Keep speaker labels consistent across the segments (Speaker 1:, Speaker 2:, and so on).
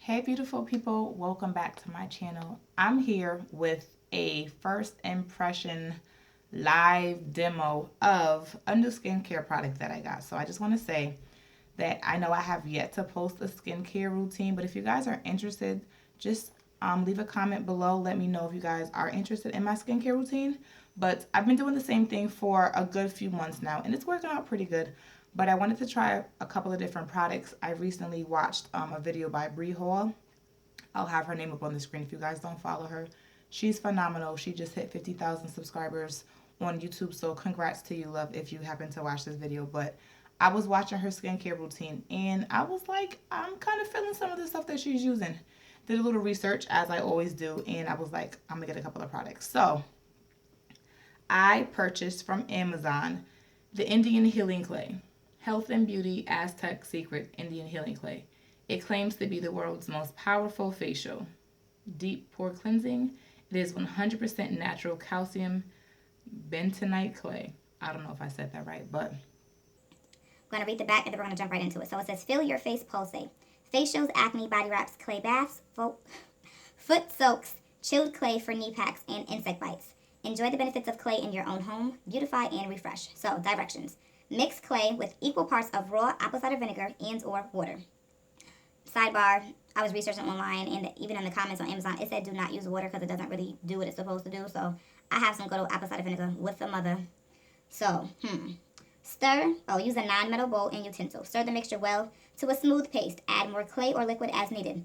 Speaker 1: Hey beautiful people, welcome back to my channel. I'm here with a first impression live demo of a new skincare product that I got. So I just want to say that I know I have yet to post a skincare routine, but if you guys are interested, just leave a comment below. Let me know if you guys are interested in my skincare routine. But I've been doing the same thing for a good few months now, and it's working out pretty good. But I wanted to try a couple of different products. I recently watched a video by Bree Hall. I'll have her name up on the screen if you guys don't follow her. She's phenomenal. She just hit 50,000 subscribers on YouTube, so congrats to you, love, if you happen to watch this video. But I was watching her skincare routine, and I was like, I'm kind of feeling some of the stuff that she's using. Did a little research, as I always do, and I was like, I'm going to get a couple of products. So I purchased from Amazon the Indian Healing Clay. Health and Beauty Aztec Secret Indian Healing Clay. It claims to be the world's most powerful facial. Deep pore cleansing. It is 100% natural calcium bentonite clay. I don't know if I said that right, but
Speaker 2: I'm going to read the back and then we're going to jump right into it. So it says, feel your face pulsate. Facials, acne, body wraps, clay baths, foot soaks, chilled clay for knee packs, and insect bites. Enjoy the benefits of clay in your own home. Beautify and refresh. So, directions. Mix clay with equal parts of raw apple cider vinegar and or water. Sidebar, I was researching online and even in the comments on Amazon, it said do not use water because it doesn't really do what it's supposed to do. So, I have some good old apple cider vinegar with the mother. So, Stir, use a non-metal bowl and utensil. Stir the mixture well to a smooth paste. Add more clay or liquid as needed.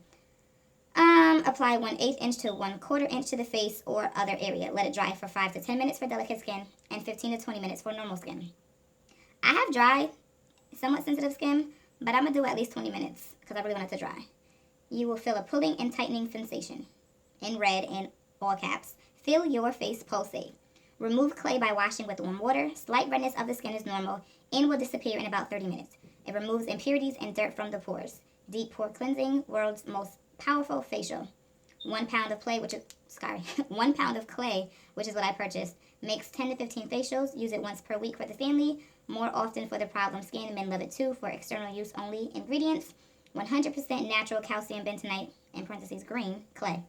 Speaker 2: Apply 1/8 inch to 1/4 inch to the face or other area. Let it dry for 5 to 10 minutes for delicate skin and 15 to 20 minutes for normal skin. I have dry, somewhat sensitive skin, but I'm going to do at least 20 minutes because I really want it to dry. You will feel a pulling and tightening sensation. In red, in all caps. Feel your face pulsate. Remove clay by washing with warm water. Slight redness of the skin is normal and will disappear in about 30 minutes. It removes impurities and dirt from the pores. Deep pore cleansing, world's most powerful facial. 1 pound of clay, 1 pound of clay, which is what I purchased, makes 10 to 15 facials. Use it once per week for the family, more often for the problem skin. Men love it too. For external use only. Ingredients: 100% natural calcium bentonite, in parentheses green, clay.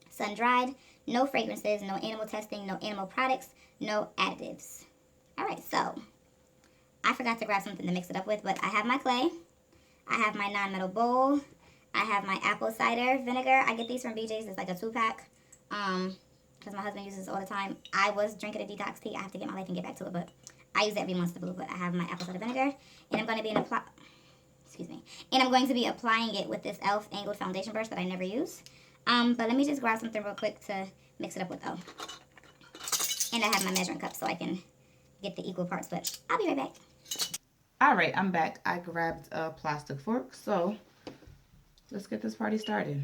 Speaker 2: Sun dried, no fragrances, no animal testing, no animal products, no additives. Alright, so I forgot to grab something to mix it up with, but I have my clay, I have my non-metal bowl, I have my apple cider vinegar. I get these from BJ's. It's like a 2-pack because my husband uses this all the time. I was drinking a detox tea. I have to get my life and get back to it, but I use it every once in a blue. But I have my apple cider vinegar, and I'm going to be and I'm going to be applying it with this e.l.f. angled foundation brush that I never use. But let me just grab something real quick to mix it up with, though. And I have my measuring cup so I can get the equal parts, but I'll be right back.
Speaker 1: alright, I'm back. I grabbed a plastic fork, so let's get this party started.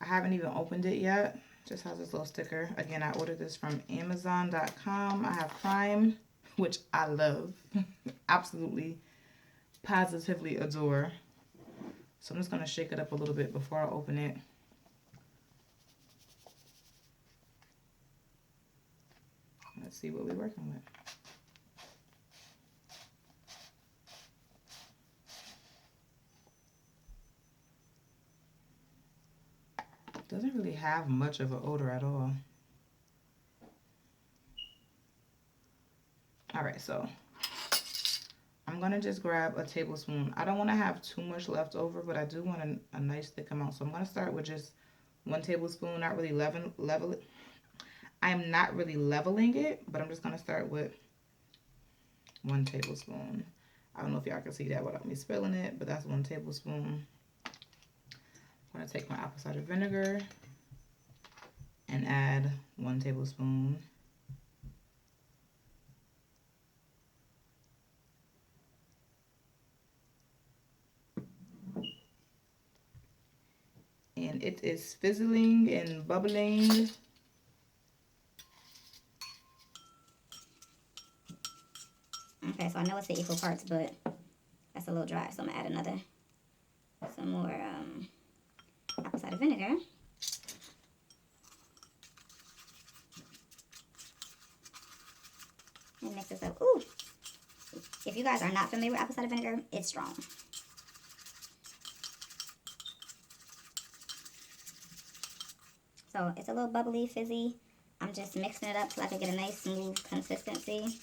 Speaker 1: I haven't even opened it yet. Just has this little sticker. Again, I ordered this from Amazon.com. I have Prime, which I love. Absolutely, positively adore. So I'm just going to shake it up a little bit before I open it. Let's see what we're working with. Doesn't really have much of an odor at all. Alright, so I'm going to just grab a tablespoon. I don't want to have too much left over, but I do want a nice thick amount. So I'm going to start with just 1 tablespoon, not really level it. I am not really leveling it, but I'm just going to start with 1 tablespoon. I don't know if y'all can see that without me spilling it, but that's 1 tablespoon. I'm going to take my apple cider vinegar and add 1 tablespoon. And it is fizzling and bubbling.
Speaker 2: Okay, so I know it's the equal parts, but that's a little dry, so I'm going to add some more apple cider vinegar. And mix this up. Ooh! If you guys are not familiar with apple cider vinegar, it's strong. So it's a little bubbly, fizzy. I'm just mixing it up so I can get a nice smooth consistency.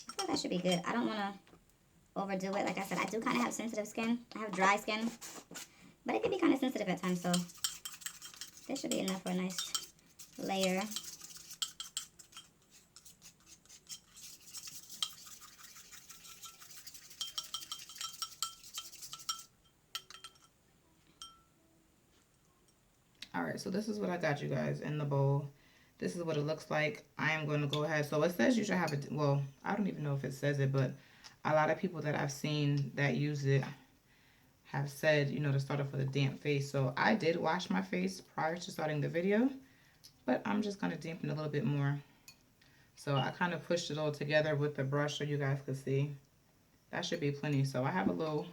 Speaker 2: I feel like that should be good. I don't want to overdo it. Like I said, I do kind of have sensitive skin. I have dry skin, but it can be kind of sensitive at times, so this should be enough for a nice layer.
Speaker 1: All right, so this is what I got you guys in the bowl. This is what it looks like. I am going to go ahead. So it says you should have it. Well, I don't even know if it says it, but a lot of people that I've seen that use it have said, you know, to start off with a damp face. So I did wash my face prior to starting the video, but I'm just going to dampen a little bit more. So I kind of pushed it all together with the brush so you guys can see. That should be plenty. So I have a little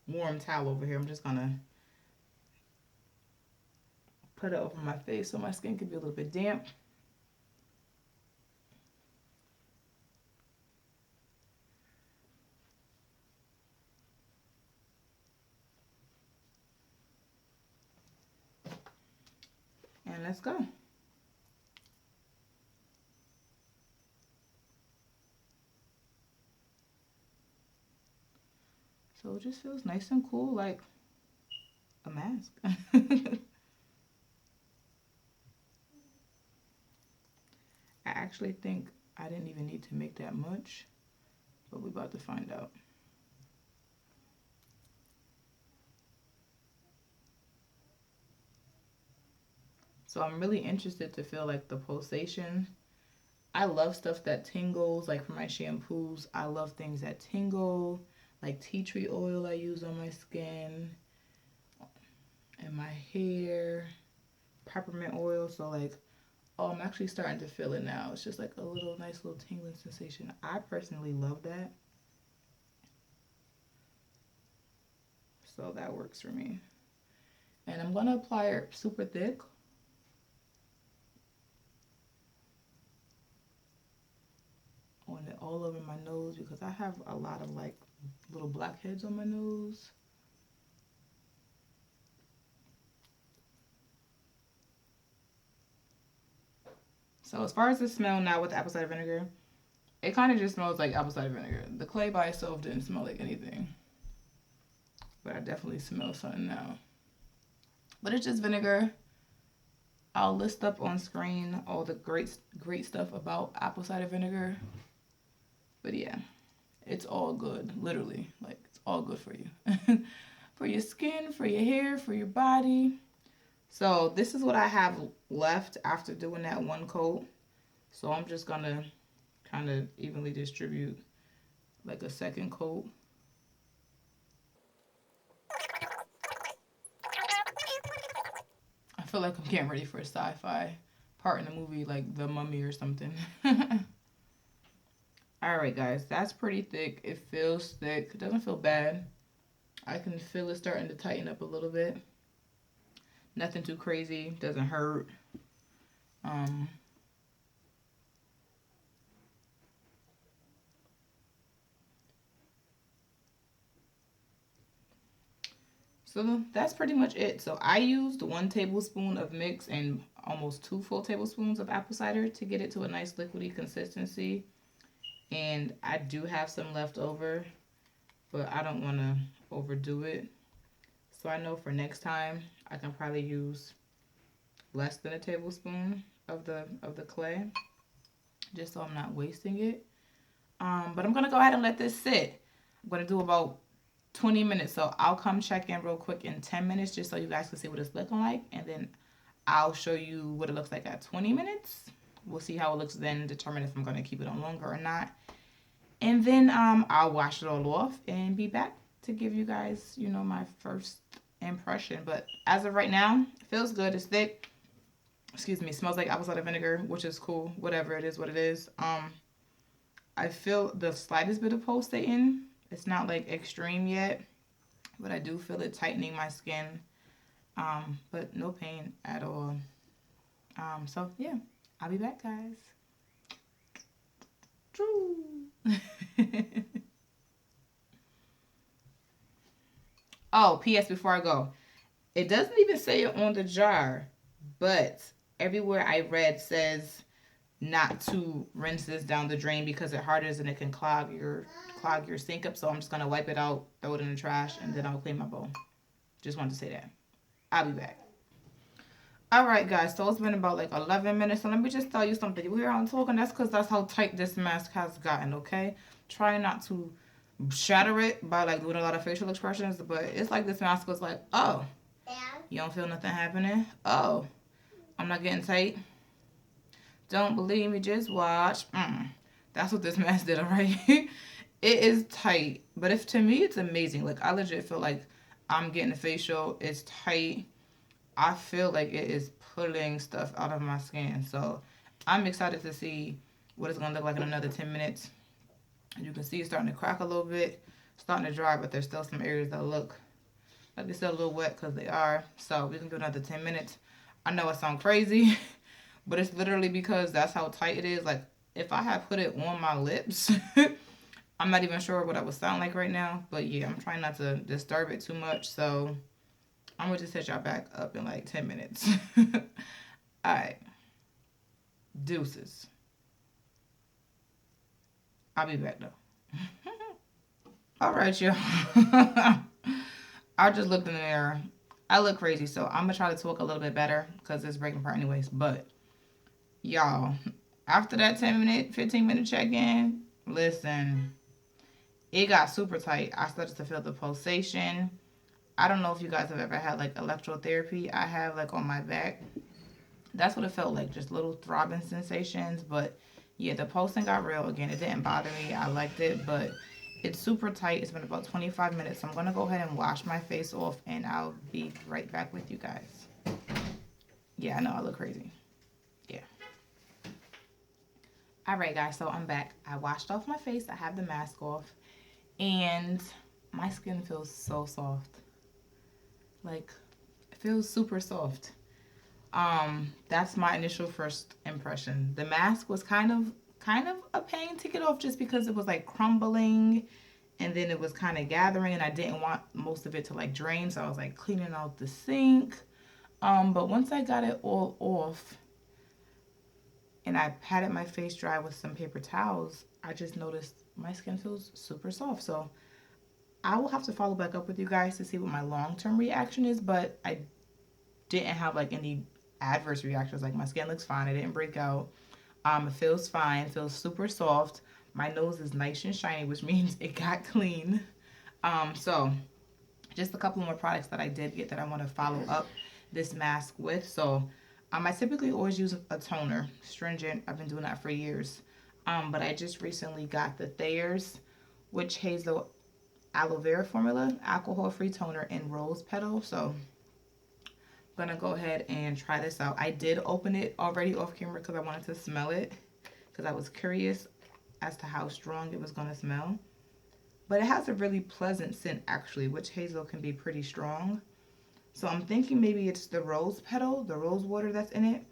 Speaker 1: warm towel over here. I'm just going to put it over my face so my skin can be a little bit damp. And let's go. So it just feels nice and cool, like a mask. I actually think I didn't even need to make that much, but we're about to find out. So I'm really interested to feel like the pulsation. I love stuff that tingles, like for my shampoos. I love things that tingle, like tea tree oil I use on my skin and my hair, peppermint oil. So like, oh, I'm actually starting to feel it now. It's just like a little nice little tingling sensation. I personally love that. So that works for me. And I'm going to apply it super thick. On it all over my nose because I have a lot of like little blackheads on my nose. So as far as the smell now with apple cider vinegar, it kind of just smells like apple cider vinegar. The clay by itself didn't smell like anything. But I definitely smell something now. But it's just vinegar. I'll list up on screen all the great stuff about apple cider vinegar. But yeah, it's all good, literally. Like, it's all good for you. For your skin, for your hair, for your body. So this is what I have left after doing that one coat. So I'm just going to kind of evenly distribute like a second coat. I feel like I'm getting ready for a sci-fi part in the movie, like The Mummy or something. Alright guys, that's pretty thick. It feels thick. It doesn't feel bad. I can feel it starting to tighten up a little bit. Nothing too crazy. Doesn't hurt. So that's pretty much it. So I used 1 tablespoon of mix and almost 2 full tablespoons of apple cider to get it to a nice liquidy consistency. And I do have some left over, but I don't want to overdo it. So I know for next time I can probably use less than a tablespoon of the clay, just so I'm not wasting it. But I'm gonna go ahead and let this sit. I'm gonna do about 20 minutes, so I'll come check in real quick in 10 minutes just so you guys can see what it's looking like, and then I'll show you what it looks like at 20 minutes. We'll see how it looks then, determine if I'm going to keep it on longer or not. And then I'll wash it all off and be back to give you guys, you know, my first impression. But as of right now, it feels good. It's thick. Excuse me. Smells like apple cider vinegar, which is cool. Whatever it is, what it is. I feel the slightest bit of pulsating. It's not like extreme yet, but I do feel it tightening my skin. But no pain at all. So yeah, I'll be back, guys. true. Oh, P.S. Before I go, it doesn't even say it on the jar, but everywhere I read says not to rinse this down the drain because it hardens and it can clog your sink up. So I'm just gonna wipe it out, throw it in the trash, and then I'll clean my bowl. Just wanted to say that. I'll be back. All right, guys. So it's been about like 11 minutes. So let me just tell you something. You hear I'm talking? That's because that's how tight this mask has gotten. Okay. Try not to shatter it by like doing a lot of facial expressions, but it's like this mask was like, oh, you don't feel nothing happening. Oh, I'm not getting tight. Don't believe me? Just watch. That's what this mask did. All right. It is tight, but if to me it's amazing. Like I legit feel like I'm getting a facial. It's tight. I feel like it is pulling stuff out of my skin. So I'm excited to see what it's gonna look like in another 10 minutes. You can see it's starting to crack a little bit, starting to dry, but there's still some areas that look like they're still a little wet because they are. So we can do another 10 minutes. I know it sounds crazy, but it's literally because that's how tight it is. Like if I had put it on my lips, I'm not even sure what I would sound like right now. But yeah, I'm trying not to disturb it too much. So I'm going to just hit y'all back up in like 10 minutes. All right. Deuces. I'll be back though. All right, y'all. I just looked in the mirror. I look crazy, so I'm going to try to talk a little bit better because it's breaking part anyways. But, y'all, after that 10-minute, 15-minute check-in, listen, it got super tight. I started to feel the pulsation. I don't know if you guys have ever had like electrotherapy. I have like on my back. That's what it felt like, just little throbbing sensations. But yeah, the pulsing got real again. It didn't bother me. I liked it, but it's super tight. It's been about 25 minutes. So I'm going to go ahead and wash my face off and I'll be right back with you guys. Yeah, I know I look crazy. Yeah. All right, guys. So I'm back. I washed off my face. I have the mask off and my skin feels so soft. Like, it feels super soft. That's my initial first impression. The mask was kind of a pain to get off just because it was like crumbling and then it was kind of gathering and I didn't want most of it to like drain, so I was like cleaning out the sink. But once I got it all off and I patted my face dry with some paper towels, I just noticed my skin feels super soft. So I will have to follow back up with you guys to see what my long-term reaction is, but I didn't have like any adverse reactions. Like my skin looks fine. It didn't break out. It feels fine. It feels super soft. My nose is nice and shiny, which means it got clean. So just a couple more products that I did get that I want to follow up this mask with. So I typically always use a toner, stringent. I've been doing that for years. But I just recently got the Thayers Witch Hazel Aloe Vera Formula alcohol-free toner in rose petal. So I'm gonna go ahead and try this out. I did open it already off camera because I wanted to smell it because I was curious as to how strong it was gonna smell. But it has a really pleasant scent actually, which hazel can be pretty strong. So I'm thinking maybe it's the rose petal, the rose water that's in it,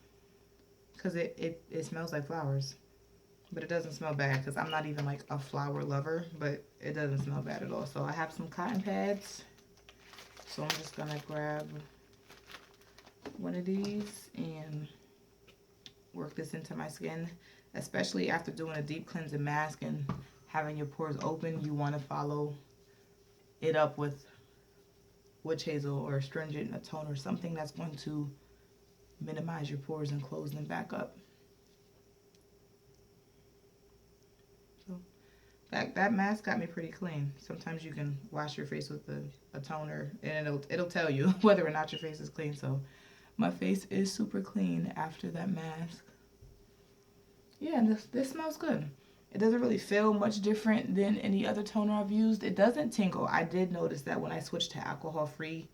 Speaker 1: because it smells like flowers. But it doesn't smell bad because I'm not even like a flower lover, but it doesn't smell bad at all. So I have some cotton pads. So I'm just gonna grab one of these and work this into my skin, especially after doing a deep cleansing mask and having your pores open. You want to follow it up with witch hazel or astringent, a toner, something that's going to minimize your pores and close them back up. So that mask got me pretty clean. Sometimes you can wash your face with a toner and it'll tell you whether or not your face is clean. So my face is super clean after that mask. Yeah, this smells good. It doesn't really feel much different than any other toner I've used. It doesn't tingle. I did notice that when I switched to alcohol-free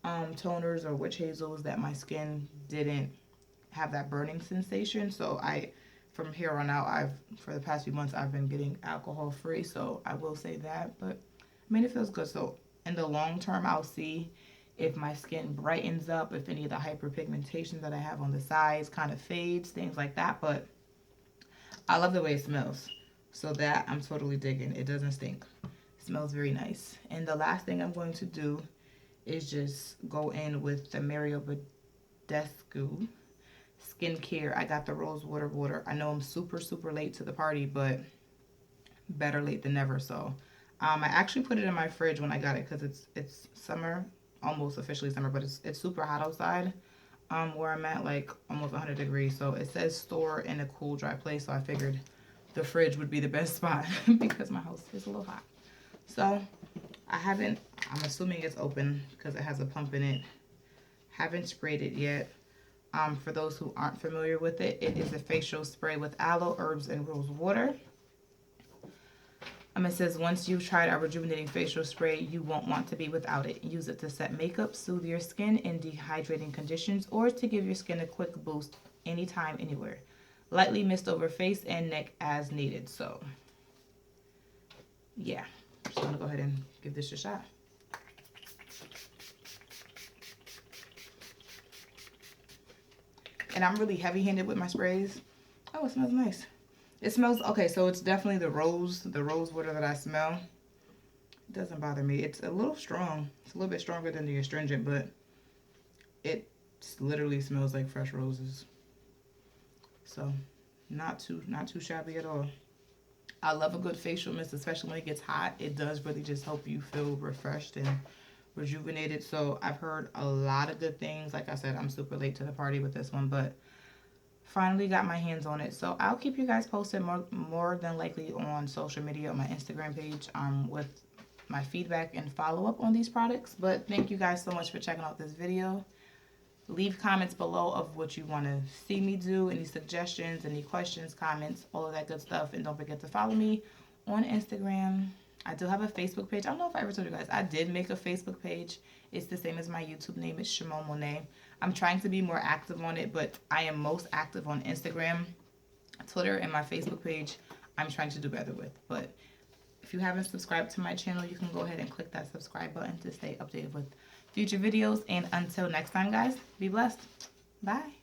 Speaker 1: toners or witch hazels that my skin didn't have that burning sensation. So from here on out, for the past few months, I've been getting alcohol-free. So I will say that, but I mean, it feels good. So in the long term, I'll see if my skin brightens up, if any of the hyperpigmentation that I have on the sides kind of fades, things like that. But I love the way it smells. So that I'm totally digging. It doesn't stink. It smells very nice. And the last thing I'm going to do is just go in with the Mario Badescu skincare. I got the rose water. I know I'm super late to the party, but better late than never. So I actually put it in my fridge when I got it because it's summer, almost officially summer, but it's super hot outside. Where I'm at, like almost 100 degrees. So it says store in a cool, dry place. So I figured the fridge would be the best spot because my house is a little hot. So I'm assuming it's open because it has a pump in it. Haven't sprayed it yet. For those who aren't familiar with it, it is a facial spray with aloe, herbs, and rose water. It says, once you've tried our rejuvenating facial spray, you won't want to be without it. Use it to set makeup, soothe your skin in dehydrating conditions, or to give your skin a quick boost anytime, anywhere. Lightly mist over face and neck as needed. So, yeah. Just going to go ahead and give this a shot. And I'm really heavy-handed with my sprays. Oh, it smells nice. It smells, okay, so it's definitely the rose water that I smell. It doesn't bother me. It's a little strong. It's a little bit stronger than the astringent, but it literally smells like fresh roses. So, not too shabby at all. I love a good facial mist, especially when it gets hot. It does really just help you feel refreshed and rejuvenated. So, I've heard a lot of good things. Like I said, I'm super late to the party with this one, but finally got my hands on it. So I'll keep you guys posted more than likely on social media, on my Instagram page, with my feedback and follow-up on these products. But thank you guys so much for checking out this video. Leave comments below of what you want to see me do, any suggestions, any questions, comments, all of that good stuff. And don't forget to follow me on Instagram. I do have a Facebook page. I don't know if I ever told you guys. I did make a Facebook page. It's the same as my YouTube name. It's Shimon Monet. I'm trying to be more active on it, but I am most active on Instagram, Twitter, and my Facebook page. I'm trying to do better with. But if you haven't subscribed to my channel, you can go ahead and click that subscribe button to stay updated with future videos. And until next time, guys, be blessed. Bye.